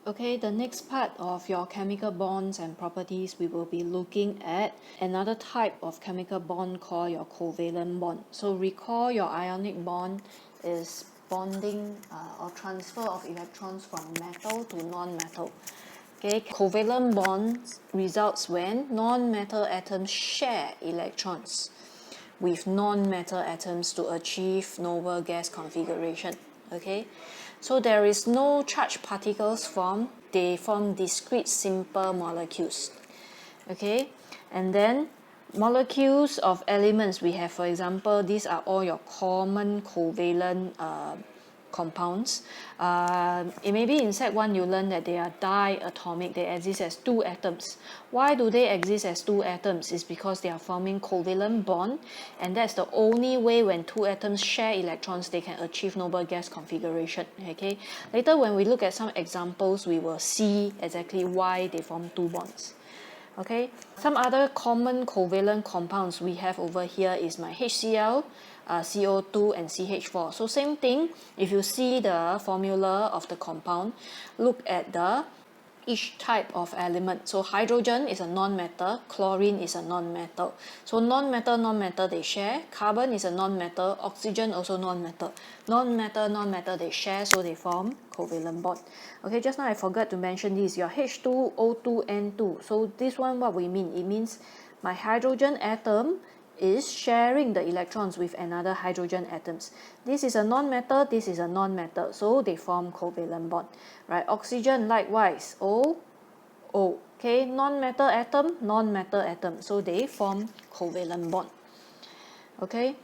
Okay, the next part of your chemical bonds and properties, we will be looking at another type of chemical bond called your covalent bond. So recall your ionic bond is bonding or transfer of electrons from metal to non-metal. Okay, covalent bonds results when non-metal atoms share electrons with non-metal atoms to achieve noble gas configuration. Okay, so there is no charged particles formed, they form discrete simple molecules. Okay, and then molecules of elements we have, for example, these are all your common covalent compounds. Maybe in Sec 1 you learn that they are diatomic, they exist as two atoms. Why do they exist as two atoms? It's because they are forming covalent bond, and that's the only way when two atoms share electrons they can achieve noble gas configuration. Okay, later when we look at some examples we will see exactly why they form two bonds. Okay, some other common covalent compounds we have over here is my HCl, CO2 and CH4. So same thing, if you see the formula of the compound, look at the each type of element. So hydrogen is a non-metal, chlorine is a non-metal. So non-metal they share, carbon is a non-metal, oxygen also non-metal. Non-metal they share, so they form covalent bond. Okay, just now I forgot to mention this, your H2O2N2. So this one what we mean, it means my hydrogen atom is sharing the electrons with another hydrogen atoms. This is a non-metal, this is a non-metal, so they form covalent bond. Right? Oxygen likewise, O. Okay, non-metal atom, so they form covalent bond. Okay.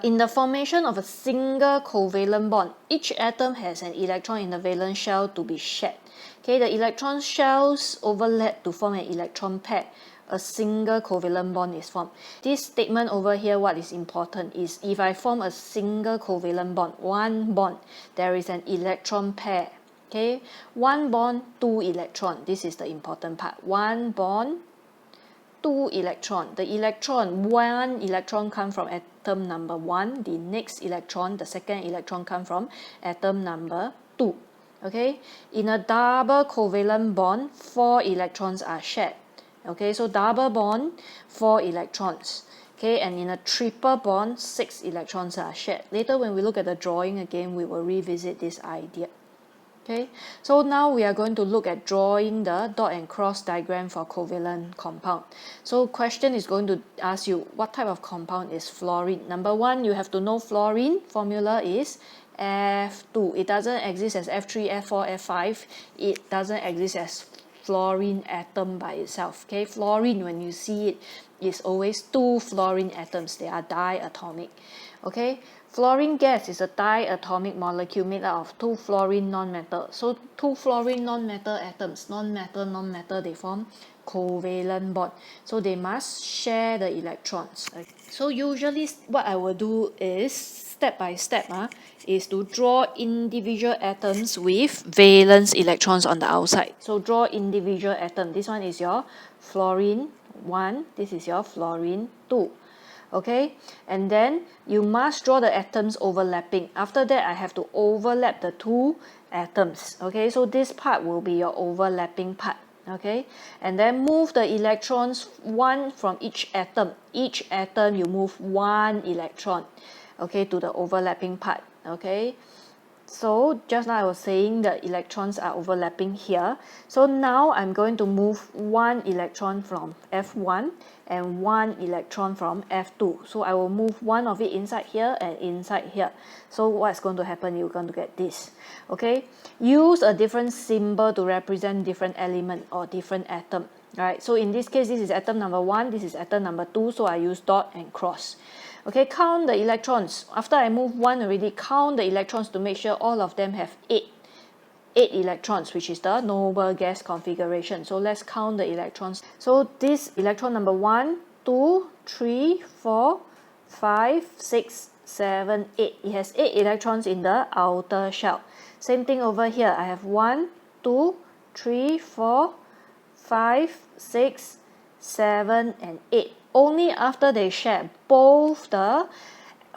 In the formation of a single covalent bond, each atom has an electron in the valence shell to be shared. Okay, the electron shells overlap to form an electron pair. A single covalent bond is formed. This statement over here, what is important is if I form a single covalent bond, one bond, there is an electron pair. Okay, one bond, two electron. This is the important part. One bond, two electron. The electron, one electron come from atom number 1. The next electron, the second electron come from atom number 2. Okay, in a double covalent bond, 4 electrons are shared. Okay, so double bond, 4 electrons. Okay, and in a triple bond, 6 electrons are shared. Later when we look at the drawing again, we will revisit this idea. Okay, so now we are going to look at drawing the dot and cross diagram for covalent compound. So question is going to ask you, what type of compound is fluorine? Number 1, you have to know fluorine formula is F2. It doesn't exist as F3, F4, F5. It doesn't exist as fluorine atom by itself. Okay, fluorine, when you see it, is always 2 fluorine atoms. They are diatomic. Okay, fluorine gas is a diatomic molecule made out of 2 fluorine non-metal. So 2 fluorine non-metal atoms, non-metal, they form covalent bond. So they must share the electrons. Okay. So usually what I will do is step by step is to draw individual atoms with valence electrons on the outside. So draw individual atom. This one is your fluorine 1, this is your fluorine 2. Okay, and then you must draw the atoms overlapping. After that, I have to overlap the 2 atoms. Okay, so this part will be your overlapping part. Okay, and then move the electrons 1 from each atom. Each atom you move 1 electron, okay, to the overlapping part. Okay, so just now I was saying the electrons are overlapping here. So now I'm going to move 1 electron from F1 and 1 electron from F2. So I will move one of it inside here and inside here. So what's going to happen? You're going to get this. Okay, use a different symbol to represent different element or different atom. Right, so in this case, this is atom number 1, this is atom number 2, so I use dot and cross. Okay, count the electrons. After I move 1 already, count the electrons to make sure all of them have 8 electrons, which is the noble gas configuration. So let's count the electrons. So this electron number 1, 2, 3, 4, 5, 6, 7, 8. It has 8 electrons in the outer shell. Same thing over here. I have 1, 2, 3, 4, 5, 6, 7, and 8. Only after they share both the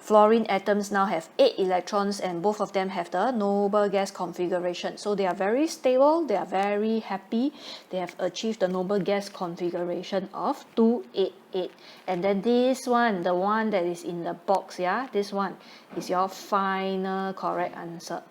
fluorine atoms now have 8 electrons and both of them have the noble gas configuration. So they are very stable, they are very happy, they have achieved the noble gas configuration of 288. And then this one, the one that is in the box, yeah, this one is your final correct answer.